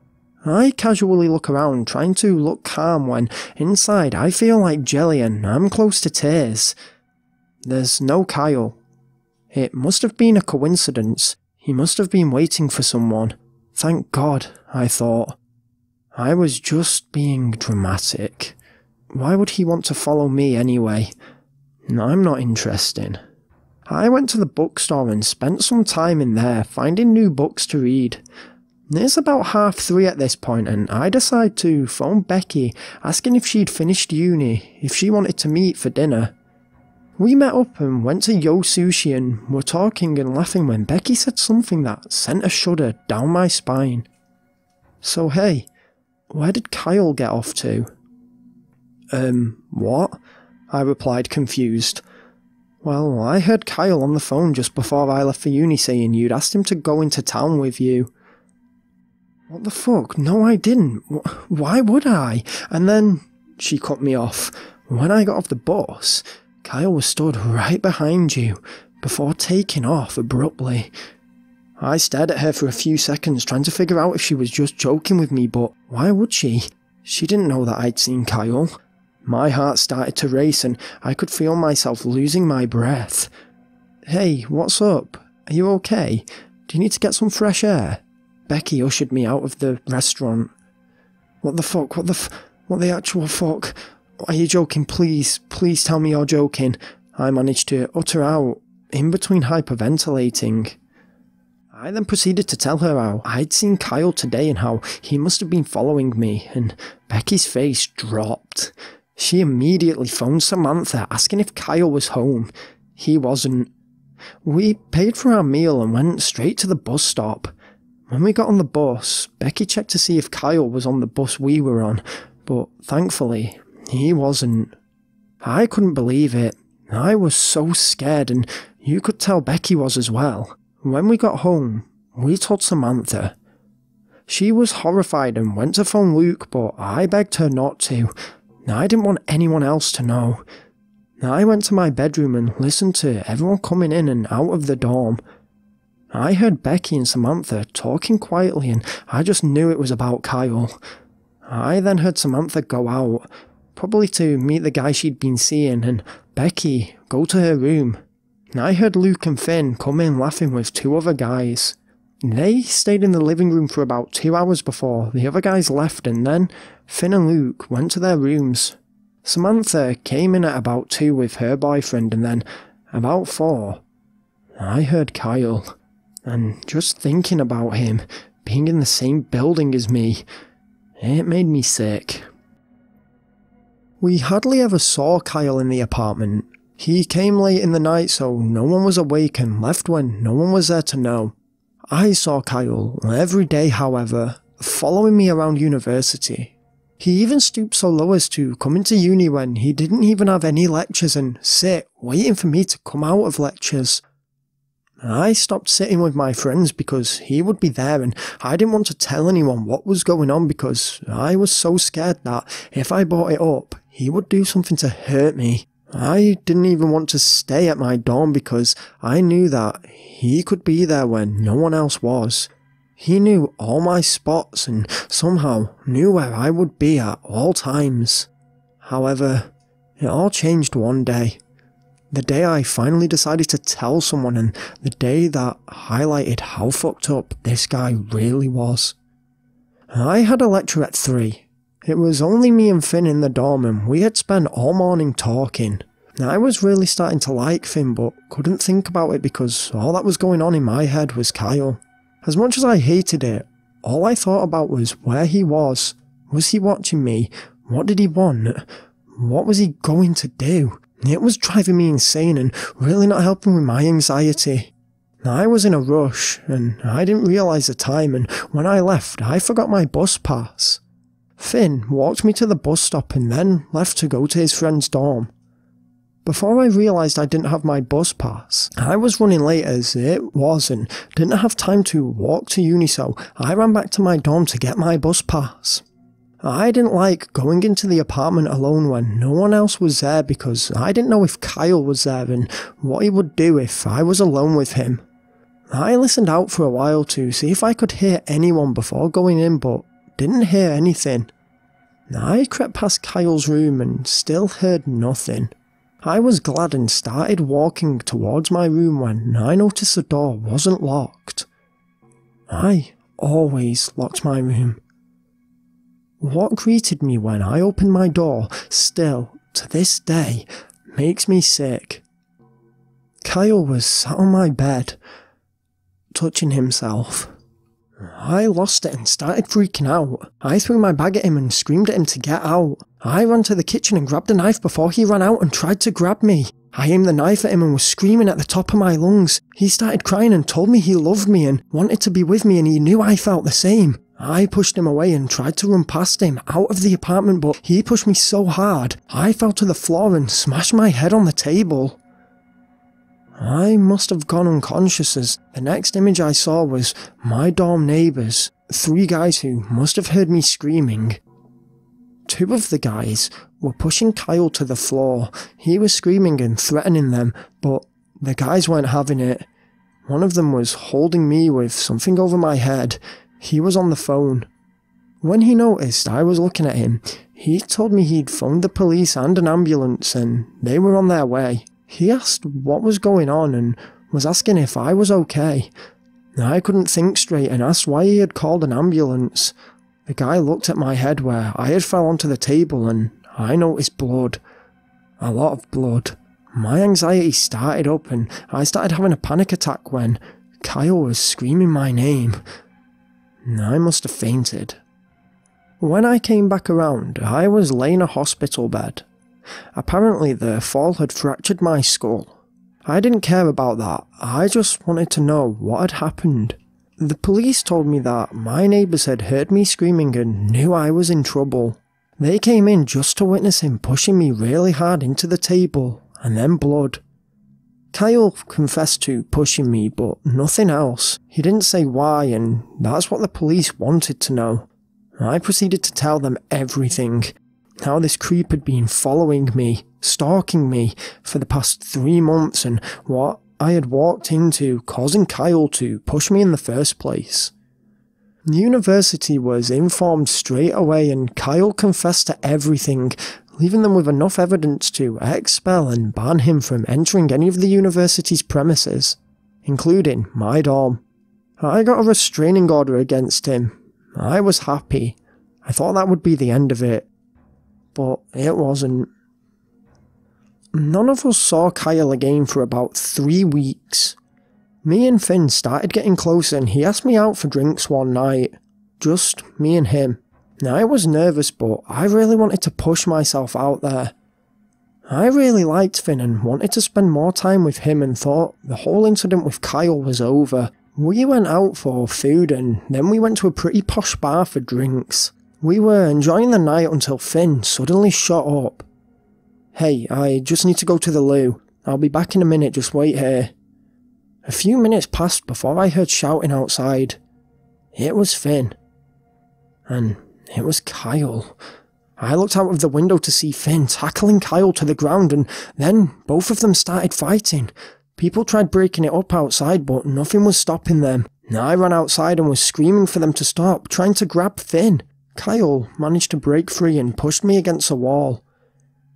I casually look around trying to look calm when inside I feel like jelly and I'm close to tears. There's no Kyle. It must have been a coincidence. He must have been waiting for someone. Thank God, I thought. I was just being dramatic. Why would he want to follow me anyway? I'm not interested. I went to the bookstore and spent some time in there finding new books to read. It's about 3:30 at this point and I decide to phone Becky asking if she'd finished uni, if she wanted to meet for dinner. We met up and went to Yo Sushi and were talking and laughing when Becky said something that sent a shudder down my spine. So hey, where did Kyle get off to? What? I replied confused. Well, I heard Kyle on the phone just before I left for uni saying you'd asked him to go into town with you. What the fuck? No, I didn't. Why would I? And then she cut me off. When I got off the bus, Kyle was stood right behind you before taking off abruptly. I stared at her for a few seconds trying to figure out if she was just joking with me, but why would she? She didn't know that I'd seen Kyle. My heart started to race and I could feel myself losing my breath. Hey, what's up? Are you okay? Do you need to get some fresh air? Becky ushered me out of the restaurant. What the fuck? What the actual fuck? Are you joking? Please tell me you're joking. I managed to utter out, in between hyperventilating. I then proceeded to tell her how I'd seen Kyle today and how he must have been following me, and Becky's face dropped. She immediately phoned Samantha asking if Kyle was home. He wasn't. We paid for our meal and went straight to the bus stop. When we got on the bus, Becky checked to see if Kyle was on the bus we were on, but thankfully, he wasn't. I couldn't believe it. I was so scared, and you could tell Becky was as well. When we got home, we told Samantha. She was horrified and went to phone Luke, but I begged her not to. I didn't want anyone else to know. I went to my bedroom and listened to everyone coming in and out of the dorm. I heard Becky and Samantha talking quietly and I just knew it was about Kyle. I then heard Samantha go out, probably to meet the guy she'd been seeing, and Becky go to her room. I heard Luke and Finn come in laughing with two other guys. They stayed in the living room for about 2 hours before the other guys left, and then Finn and Luke went to their rooms. Samantha came in at about 2 with her boyfriend, and then about 4, I heard Kyle. And just thinking about him being in the same building as me, it made me sick. We hardly ever saw Kyle in the apartment. He came late in the night so no one was awake and left when no one was there to know. I saw Kyle every day, however, following me around university. He even stooped so low as to come into uni when he didn't even have any lectures and sit waiting for me to come out of lectures. I stopped sitting with my friends because he would be there, and I didn't want to tell anyone what was going on because I was so scared that if I brought it up, he would do something to hurt me. I didn't even want to stay at my dorm because I knew that he could be there when no one else was. He knew all my spots and somehow knew where I would be at all times. However, it all changed one day. The day I finally decided to tell someone, and the day that highlighted how fucked up this guy really was. I had a lecture at 3. It was only me and Finn in the dorm, and we had spent all morning talking. I was really starting to like Finn, but couldn't think about it because all that was going on in my head was Kyle. As much as I hated it, all I thought about was where he was. Was he watching me? What did he want? What was he going to do? It was driving me insane and really not helping with my anxiety. I was in a rush, and I didn't realise the time, and when I left, I forgot my bus pass. Finn walked me to the bus stop and then left to go to his friend's dorm. Before I realised I didn't have my bus pass, I was running late as it was and didn't have time to walk to uni, so I ran back to my dorm to get my bus pass. I didn't like going into the apartment alone when no one else was there because I didn't know if Kyle was there and what he would do if I was alone with him. I listened out for a while to see if I could hear anyone before going in, but didn't hear anything. I crept past Kyle's room and still heard nothing. I was glad and started walking towards my room when I noticed the door wasn't locked. I always locked my room. What greeted me when I opened my door, still, to this day, makes me sick. Kyle was sat on my bed, touching himself. I lost it and started freaking out. I threw my bag at him and screamed at him to get out. I ran to the kitchen and grabbed a knife before he ran out and tried to grab me. I aimed the knife at him and was screaming at the top of my lungs. He started crying and told me he loved me and wanted to be with me, and he knew I felt the same. I pushed him away and tried to run past him out of the apartment, but he pushed me so hard, I fell to the floor and smashed my head on the table. I must have gone unconscious as the next image I saw was my dorm neighbours, 3 guys who must have heard me screaming. 2 of the guys were pushing Kyle to the floor. He was screaming and threatening them, but the guys weren't having it. One of them was holding me with something over my head. He was on the phone. When he noticed I was looking at him, he told me he'd phoned the police and an ambulance and they were on their way. He asked what was going on and was asking if I was okay. I couldn't think straight and asked why he had called an ambulance. The guy looked at my head where I had fell onto the table and I noticed blood. A lot of blood. My anxiety started up and I started having a panic attack when Kyle was screaming my name. I must have fainted. When I came back around, I was laying in a hospital bed. Apparently the fall had fractured my skull. I didn't care about that, I just wanted to know what had happened. The police told me that my neighbours had heard me screaming and knew I was in trouble. They came in just to witness him pushing me really hard into the table, and then blood. Kyle confessed to pushing me, but nothing else. He didn't say why, and that's what the police wanted to know. I proceeded to tell them everything. How this creep had been following me, stalking me for the past 3 months, and what I had walked into causing Kyle to push me in the first place. The university was informed straight away and Kyle confessed to everything, leaving them with enough evidence to expel and ban him from entering any of the university's premises, including my dorm. I got a restraining order against him. I was happy. I thought that would be the end of it. But it wasn't. None of us saw Kyle again for about 3 weeks. Me and Finn started getting closer and he asked me out for drinks one night. Just me and him. Now I was nervous but I really wanted to push myself out there. I really liked Finn and wanted to spend more time with him and thought the whole incident with Kyle was over. We went out for food and then we went to a pretty posh bar for drinks. We were enjoying the night until Finn suddenly shot up. "Hey, I just need to go to the loo. I'll be back in a minute, just wait here." A few minutes passed before I heard shouting outside. It was Finn. And it was Kyle. I looked out of the window to see Finn tackling Kyle to the ground and then both of them started fighting. People tried breaking it up outside but nothing was stopping them. I ran outside and was screaming for them to stop, trying to grab Finn. Kyle managed to break free and pushed me against a wall.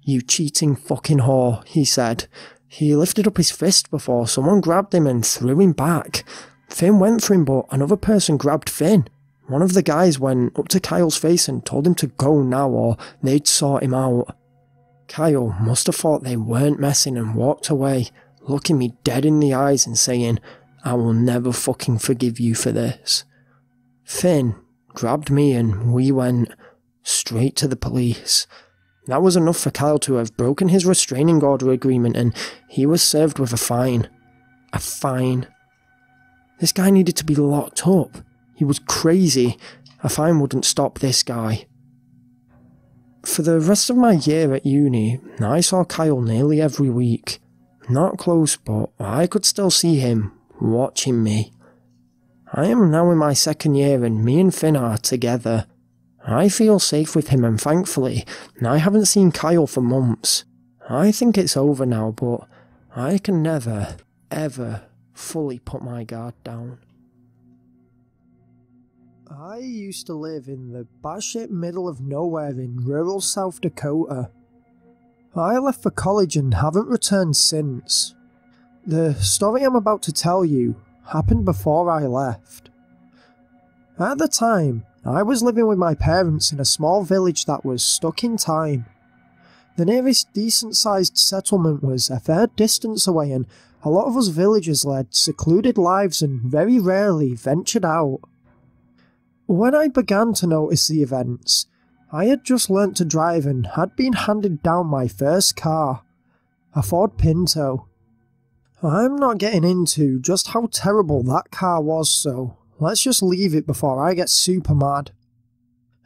"You cheating fucking whore," he said. He lifted up his fist before someone grabbed him and threw him back. Finn went for him but another person grabbed Finn. One of the guys went up to Kyle's face and told him to go now or they'd sort him out. Kyle must have thought they weren't messing and walked away, looking me dead in the eyes and saying, "I will never fucking forgive you for this." Finn grabbed me and we went straight to the police. That was enough for Kyle to have broken his restraining order agreement and he was served with a fine. A fine. This guy needed to be locked up. He was crazy. A fine wouldn't stop this guy. For the rest of my year at uni, I saw Kyle nearly every week. Not close, but I could still see him watching me. I am now in my 2nd year and me and Finn are together. I feel safe with him and thankfully, I haven't seen Kyle for months. I think it's over now, but I can never, ever fully put my guard down. I used to live in the batshit middle of nowhere in rural South Dakota. I left for college and haven't returned since. The story I'm about to tell you happened before I left. At the time, I was living with my parents in a small village that was stuck in time. The nearest decent-sized settlement was a fair distance away and a lot of us villagers led secluded lives and very rarely ventured out. When I began to notice the events, I had just learnt to drive and had been handed down my first car, a Ford Pinto. I'm not getting into just how terrible that car was, so let's just leave it before I get super mad.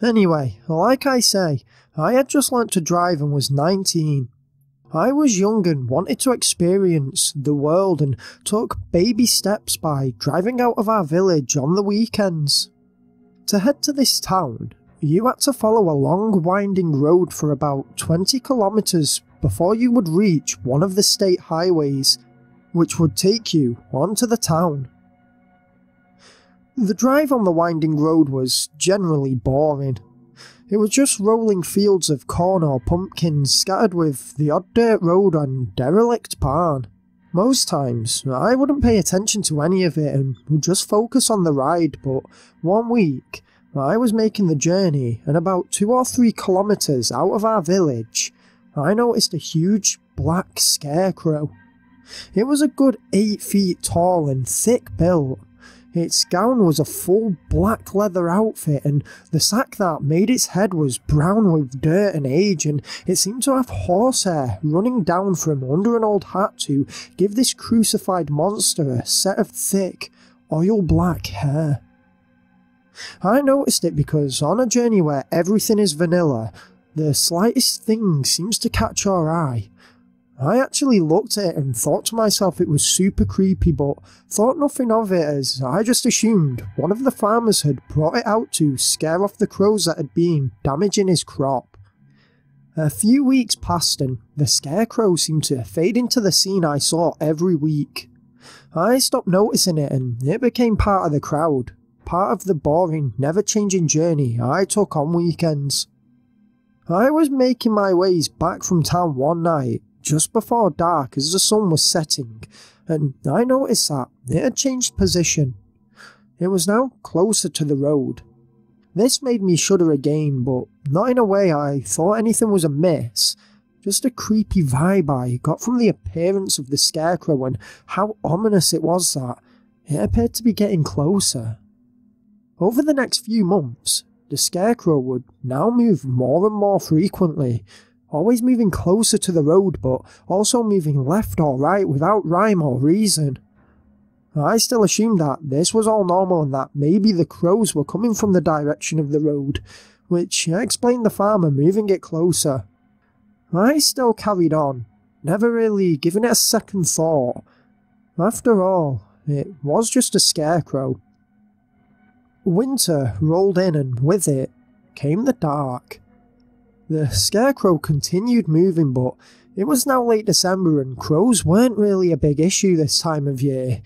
Anyway, like I say, I had just learnt to drive and was 19. I was young and wanted to experience the world and took baby steps by driving out of our village on the weekends. To head to this town, you had to follow a long winding road for about 20 kilometers before you would reach one of the state highways. which would take you onto the town. The drive on the winding road was generally boring. It was just rolling fields of corn or pumpkins scattered with the odd dirt road and derelict barn. Most times, I wouldn't pay attention to any of it and would just focus on the ride, but one week, I was making the journey, and about 2 or 3 kilometres out of our village, I noticed a huge black scarecrow. It was a good 8 feet tall and thick built. Its gown was a full black leather outfit, and the sack that made its head was brown with dirt and age, and it seemed to have horsehair running down from under an old hat to give this crucified monster a set of thick, oil-black hair. I noticed it because on a journey where everything is vanilla, the slightest thing seems to catch your eye. I actually looked at it and thought to myself it was super creepy, but thought nothing of it, as I just assumed one of the farmers had brought it out to scare off the crows that had been damaging his crop. A few weeks passed and the scarecrow seemed to fade into the scene I saw every week. I stopped noticing it and it became part of the crowd, part of the boring, never-changing journey I took on weekends. I was making my ways back from town one night, just before dark as the sun was setting, and I noticed that it had changed position. It was now closer to the road. This made me shudder again, but not in a way I thought anything was amiss, just a creepy vibe I got from the appearance of the scarecrow and how ominous it was that it appeared to be getting closer. Over the next few months, the scarecrow would now move more and more frequently, always moving closer to the road, but also moving left or right without rhyme or reason. I still assumed that this was all normal and that maybe the crows were coming from the direction of the road, which explained the farmer moving it closer. I still carried on, never really giving it a second thought. After all, it was just a scarecrow. Winter rolled in and with it came the dark. The scarecrow continued moving, but it was now late December and crows weren't really a big issue this time of year.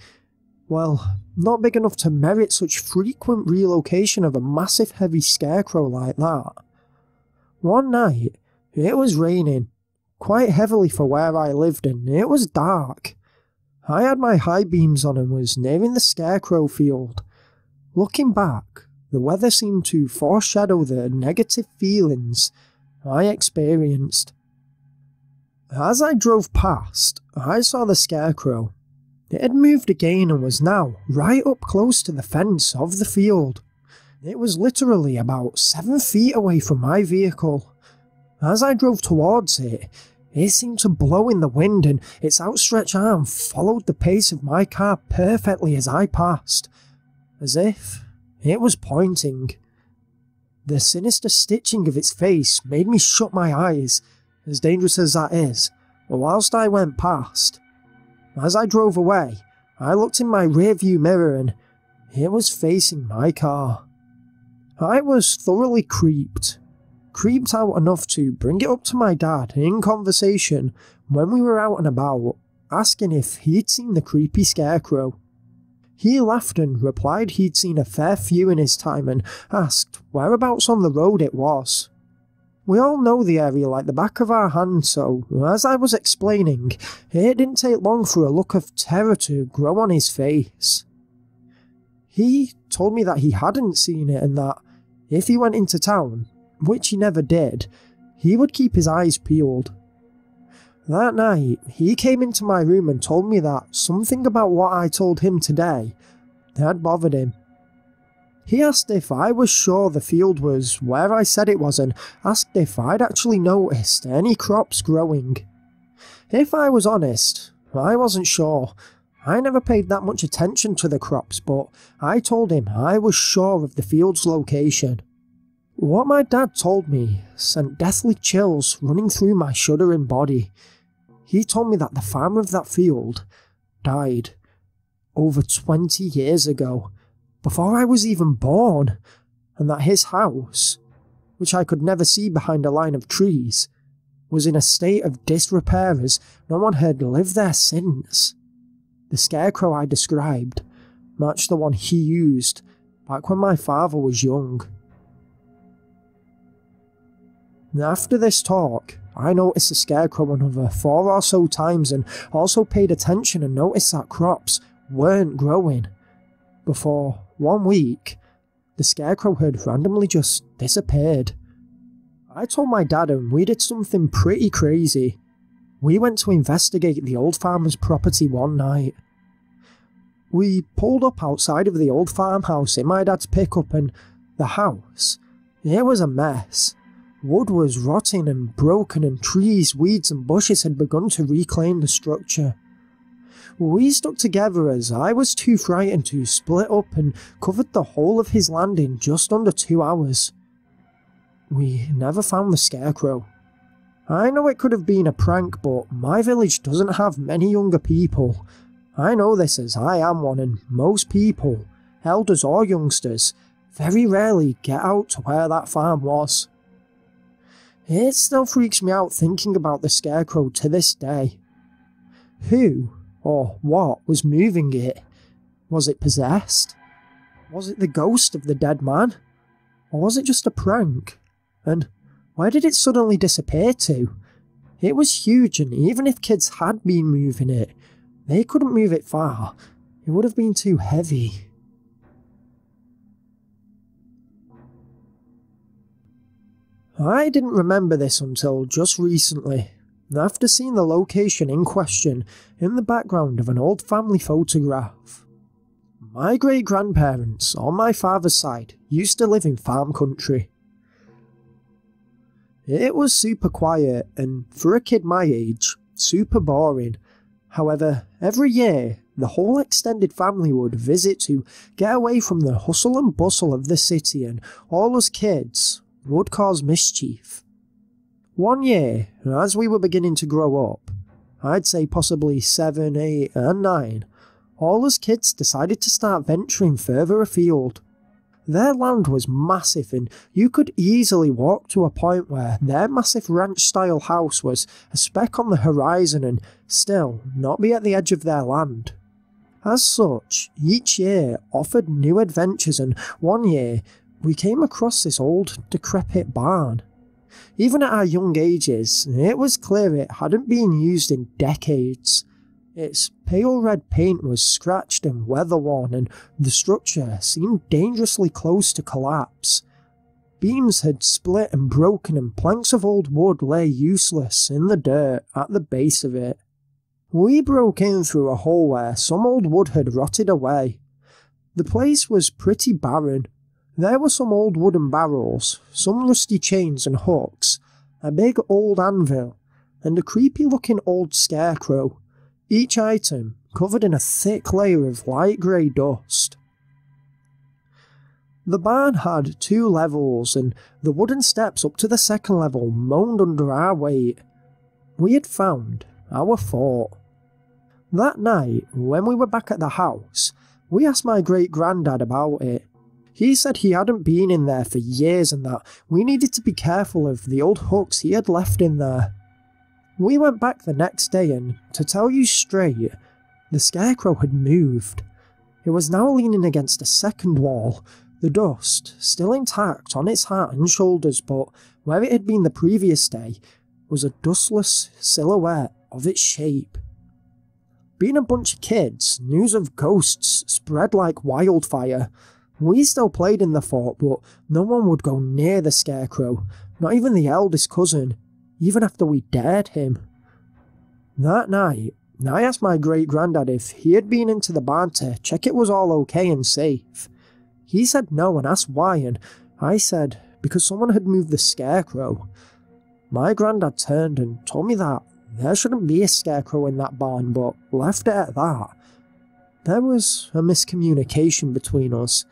Well, not big enough to merit such frequent relocation of a massive heavy scarecrow like that. One night, it was raining, quite heavily for where I lived, and it was dark. I had my high beams on and was nearing the scarecrow field. Looking back, the weather seemed to foreshadow the negative feelings I experienced. As I drove past, I saw the scarecrow. It had moved again and was now right up close to the fence of the field. It was literally about 7 feet away from my vehicle. As I drove towards it, it seemed to blow in the wind and its outstretched arm followed the pace of my car perfectly as I passed, as if it was pointing. The sinister stitching of its face made me shut my eyes, as dangerous as that is, but whilst I went past. As I drove away, I looked in my rearview mirror and it was facing my car. I was thoroughly creeped out enough to bring it up to my dad in conversation when we were out and about, asking if he'd seen the creepy scarecrow. He laughed and replied he'd seen a fair few in his time and asked whereabouts on the road it was. We all know the area like the back of our hand, so as I was explaining, it didn't take long for a look of terror to grow on his face. He told me that he hadn't seen it and that if he went into town, which he never did, he would keep his eyes peeled. That night, he came into my room and told me that something about what I told him today had bothered him. He asked if I was sure the field was where I said it was and asked if I'd actually noticed any crops growing. If I was honest, I wasn't sure. I never paid that much attention to the crops, but I told him I was sure of the field's location. What my dad told me sent deathly chills running through my shuddering body. He told me that the farmer of that field died over 20 years ago, before I was even born, and that his house, which I could never see behind a line of trees, was in a state of disrepair as no one had lived there since. The scarecrow I described matched the one he used back when my father was young. After this talk, I noticed the scarecrow another 4 or so times and also paid attention and noticed that crops weren't growing. Before 1 week, the scarecrow had randomly just disappeared. I told my dad and we did something pretty crazy. We went to investigate the old farmer's property one night. We pulled up outside of the old farmhouse in my dad's pickup and the house, it was a mess. Wood was rotting and broken and trees, weeds and bushes had begun to reclaim the structure. We stuck together as I was too frightened to split up and covered the whole of his land in just under 2 hours. We never found the scarecrow. I know it could have been a prank, but my village doesn't have many younger people. I know this as I am one, and most people, elders or youngsters, very rarely get out to where that farm was. It still freaks me out thinking about the scarecrow to this day. Who or what was moving it? Was it possessed? Was it the ghost of the dead man? Or was it just a prank? And where did it suddenly disappear to? It was huge, and even if kids had been moving it, they couldn't move it far. It would have been too heavy. I didn't remember this until just recently, after seeing the location in question in the background of an old family photograph. My great-grandparents, on my father's side, used to live in farm country. It was super quiet and, for a kid my age, super boring. However, every year, the whole extended family would visit to get away from the hustle and bustle of the city, and all us kids would cause mischief. One year, as we were beginning to grow up, I'd say possibly 7, 8 and 9, all us kids decided to start venturing further afield. Their land was massive and you could easily walk to a point where their massive ranch-style house was a speck on the horizon and still not be at the edge of their land. As such, each year offered new adventures, and one year we came across this old, decrepit barn. Even at our young ages, it was clear it hadn't been used in decades. Its pale red paint was scratched and weather-worn, and the structure seemed dangerously close to collapse. Beams had split and broken, and planks of old wood lay useless in the dirt at the base of it. We broke in through a hole where some old wood had rotted away. The place was pretty barren. There were some old wooden barrels, some rusty chains and hooks, a big old anvil, and a creepy-looking old scarecrow, each item covered in a thick layer of light grey dust. The barn had 2 levels, and the wooden steps up to the second level moaned under our weight. We had found our fort. That night, when we were back at the house, we asked my great-granddad about it. He said he hadn't been in there for years and that we needed to be careful of the old hooks he had left in there. We went back the next day, and to tell you straight, the scarecrow had moved. It was now leaning against a second wall, the dust still intact on its hat and shoulders, but where it had been the previous day was a dustless silhouette of its shape. Being a bunch of kids, news of ghosts spread like wildfire. We still played in the fort, but no one would go near the scarecrow, not even the eldest cousin, even after we dared him. That night, I asked my great-granddad if he had been into the barn to check it was all okay and safe. He said no and asked why, and I said because someone had moved the scarecrow. My granddad turned and told me that there shouldn't be a scarecrow in that barn, but left it at that. There was a miscommunication between us.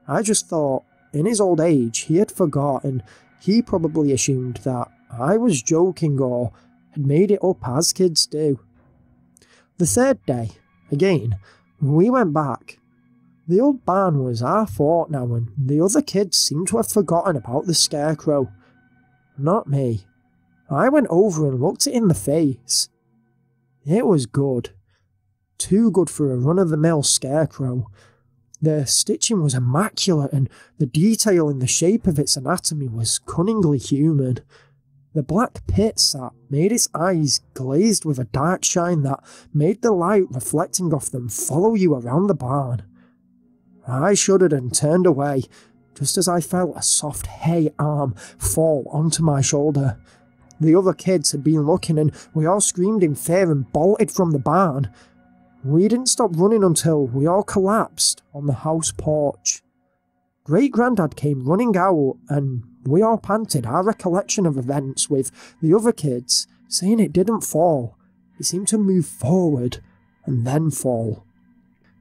I just thought, in his old age, he had forgotten. He probably assumed that I was joking or had made it up as kids do. The third day, again, we went back. The old barn was our fort now, and the other kids seemed to have forgotten about the scarecrow. Not me. I went over and looked it in the face. It was good. too good for a run-of-the-mill scarecrow. The stitching was immaculate, and the detail in the shape of its anatomy was cunningly human. The black pits that made its eyes glazed with a dark shine that made the light reflecting off them follow you around the barn. I shuddered and turned away, just as I felt a soft hay arm fall onto my shoulder. The other kids had been looking, and we all screamed in fear and bolted from the barn. We didn't stop running until we all collapsed on the house porch. Great-Grandad came running out, and we all panted our recollection of events, with the other kids saying it didn't fall. It seemed to move forward and then fall.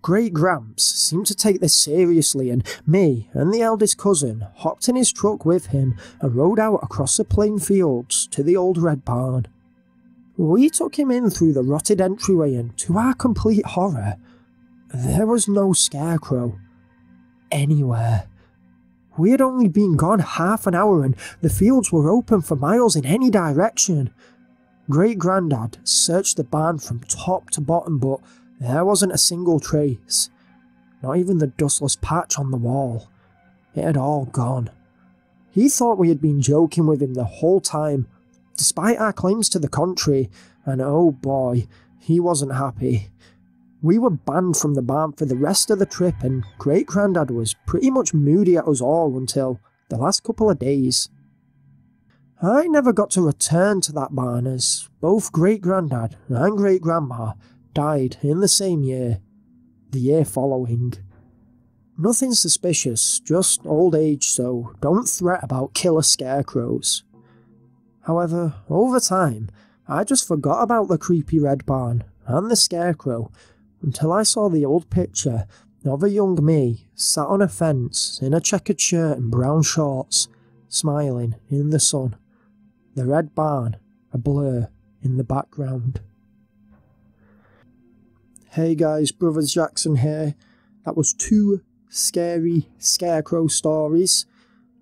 Great-Gramps seemed to take this seriously, and me and the eldest cousin hopped in his truck with him and rode out across the plain fields to the old red barn. We took him in through the rotted entryway, and to our complete horror, there was no scarecrow anywhere. We had only been gone half an hour, and the fields were open for miles in any direction. Great-Grandad searched the barn from top to bottom, but there wasn't a single trace, not even the dustless patch on the wall. It had all gone. He thought we had been joking with him the whole time, despite our claims to the contrary, and oh boy, he wasn't happy. We were banned from the barn for the rest of the trip, and Great-Grandad was pretty much moody at us all until the last couple of days. I never got to return to that barn, as both Great-Grandad and Great-Grandma died in the same year, the year following. Nothing suspicious, just old age, so don't fret about killer scarecrows. However, over time, I just forgot about the creepy red barn and the scarecrow until I saw the old picture of a young me sat on a fence in a checkered shirt and brown shorts, smiling in the sun, the red barn a blur in the background. Hey guys, Brothers Jackson here. That was 2 scary scarecrow stories.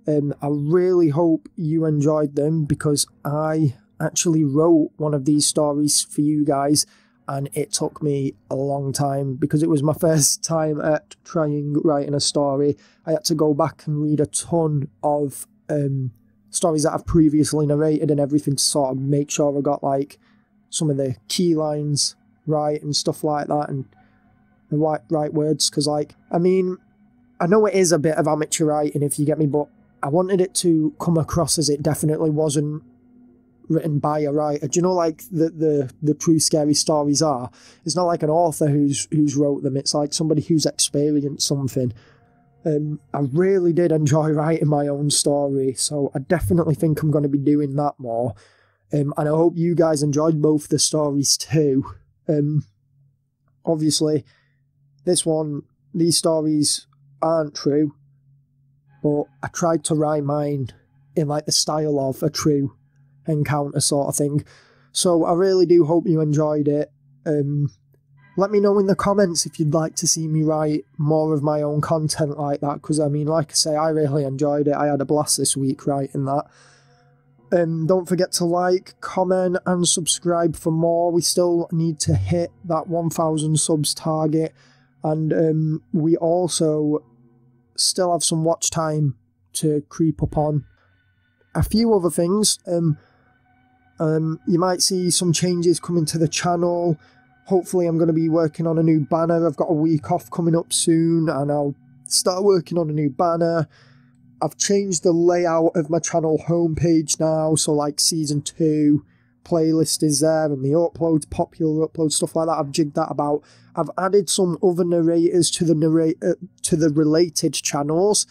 I really hope you enjoyed them, because I actually wrote one of these stories for you guys, and it took me a long time because it was my first time at writing a story. I had to go back and read a ton of stories that I've previously narrated and everything to sort of make sure I got like some of the key lines right and stuff like that, and the right words, because like, I mean, I know it is a bit of amateur writing, if you get me, but I wanted it to come across as it definitely wasn't written by a writer. Do you know, like the true scary stories are? It's not like an author who's wrote them. It's like somebody who's experienced something. I really did enjoy writing my own story, so I definitely think I'm going to be doing that more. And I hope you guys enjoyed both the stories too. Obviously, these stories aren't true, but I tried to write mine in like the style of a true encounter sort of thing. So I really do hope you enjoyed it. Let me know in the comments if you'd like to see me write more of my own content like that, because I mean, like I say, I really enjoyed it. I had a blast this week writing that. Don't forget to like, comment and subscribe for more. We still need to hit that 1,000 subs target, and we also still have some watch time to creep up on. A few other things. You might see some changes coming to the channel. Hopefully I'm going to be working on a new banner. I've got a week off coming up soon, and I'll start working on a new banner. I've changed the layout of my channel homepage now, so like season 2 playlist is there, and the uploads, popular uploads, stuff like that. I've jigged that about. I've added some other narrators to the related channels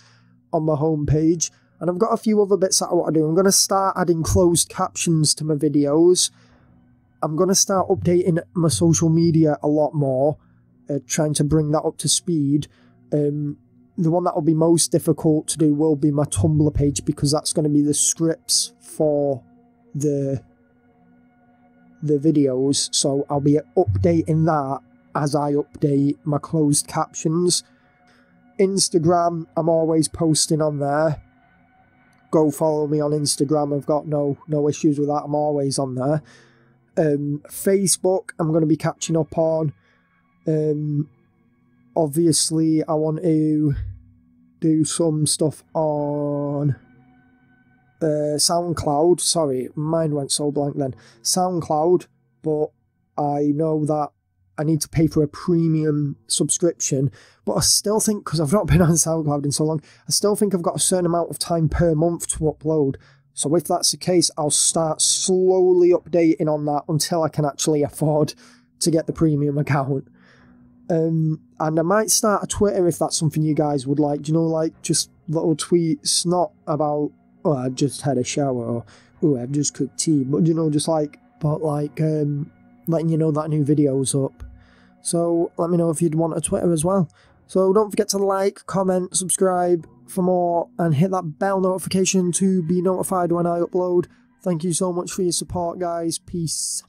on my homepage, and I've got a few other bits that I want to do. I'm going to start adding closed captions to my videos. I'm going to start updating my social media a lot more, trying to bring that up to speed. The one that will be most difficult to do will be my Tumblr page, because that's going to be the scripts for the videos, so I'll be updating that as I update my closed captions. Instagram, I'm always posting on there. Go follow me on Instagram. I've got no issues with that. I'm always on there. Facebook, I'm going to be catching up on. Obviously, I want to do some stuff on SoundCloud. Sorry, mind went so blank then. SoundCloud, but I know that I need to pay for a premium subscription, but I still think, because I've not been on SoundCloud in so long, I still think I've got a certain amount of time per month to upload. So if that's the case, I'll start slowly updating on that until I can actually afford to get the premium account. And I might start a Twitter if that's something you guys would like. Do you know, like, just little tweets, not about, oh, I just had a shower, or, oh, I've just cooked tea, but, you know, just like, but like, letting you know that a new video's up. So let me know if you'd want a Twitter as well. So don't forget to like, comment, subscribe for more, and hit that bell notification to be notified when I upload. Thank you so much for your support, guys. Peace.